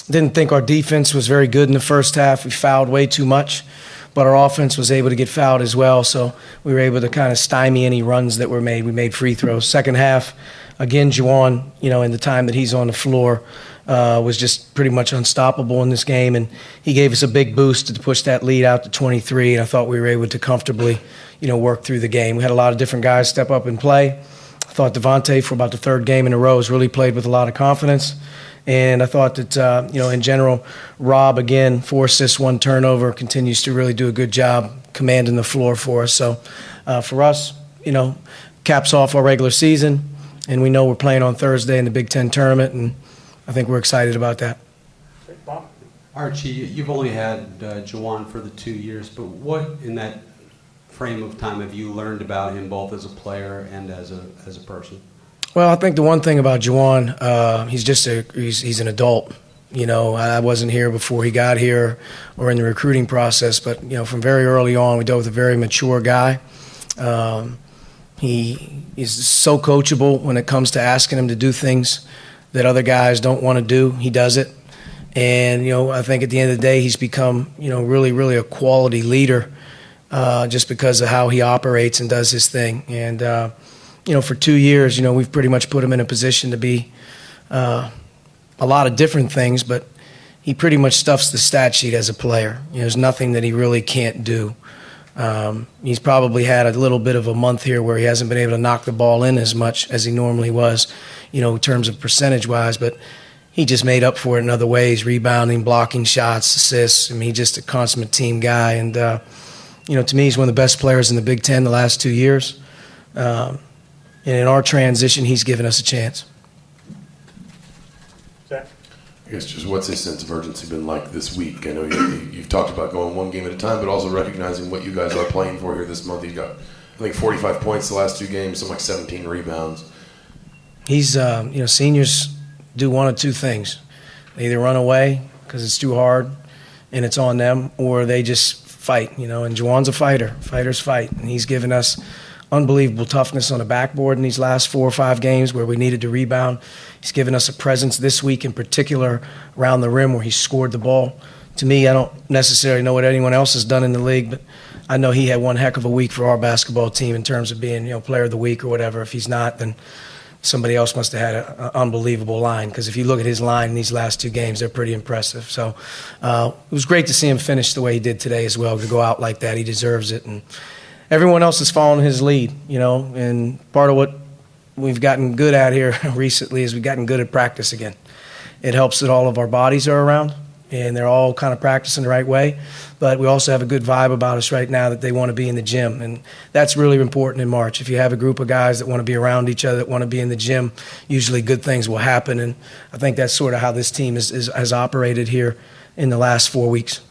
Didn't think our defense was very good in the first half. We fouled way too much, but our offense was able to get fouled as well, so we were able to kind of stymie any runs that were made. We made free throws. Second half, again, Juwan, in the time that he's on the floor, was just pretty much unstoppable in this game, and he gave us a big boost to push that lead out to 23, and I thought we were able to comfortably, work through the game. We had a lot of different guys step up and play. I thought Devontae, for about the third game in a row, has really played with a lot of confidence. And I thought that, in general, Rob, again, 4 assists, 1 turnover, continues to really do a good job commanding the floor for us. So for us, caps off our regular season, and we know we're playing on Thursday in the Big Ten tournament, and I think we're excited about that. Archie, you've only had Juwan for the 2 years, but what in that frame of time have you learned about him both as a player and as a person? Well, I think the one thing about Juwan, he's an adult. I wasn't here before he got here or in the recruiting process, but, from very early on, we dealt with a very mature guy. He is so coachable when it comes to asking him to do things that other guys don't want to do. He does it. And, I think at the end of the day, he's become, really, really a quality leader just because of how he operates and does his thing. And, for 2 years, we've pretty much put him in a position to be a lot of different things, but he pretty much stuffs the stat sheet as a player. There's nothing that he really can't do. He's probably had a little bit of a month here where he hasn't been able to knock the ball in as much as he normally was, in terms of percentage-wise, but he just made up for it in other ways, rebounding, blocking shots, assists. He's just a consummate team guy. And, to me, he's one of the best players in the Big Ten the last 2 years. And in our transition, he's given us a chance. Zach? I guess just what's his sense of urgency been like this week? I know you've talked about going one game at a time, but also recognizing what you guys are playing for here this month. He's got, I think, 45 points the last 2 games, something like 17 rebounds. He's, seniors do one of 2 things. They either run away because it's too hard and it's on them, or they just fight, and Juwan's a fighter. Fighters fight, and he's given us unbelievable toughness on the backboard in these last 4 or 5 games where we needed to rebound. He's given us a presence this week in particular around the rim where he scored the ball. To me, I don't necessarily know what anyone else has done in the league, but I know he had one heck of a week for our basketball team in terms of being, player of the week or whatever. If he's not, then somebody else must have had an unbelievable line, because if you look at his line in these last 2 games, they're pretty impressive. So it was great to see him finish the way he did today as well, to go out like that. He deserves it. And everyone else is following his lead, and part of what we've gotten good at here recently is we've gotten good at practice again. It helps that all of our bodies are around, and they're all kind of practicing the right way, but we also have a good vibe about us right now that they want to be in the gym, and that's really important in March. If you have a group of guys that want to be around each other, that want to be in the gym, usually good things will happen, and I think that's sort of how this team has operated here in the last 4 weeks.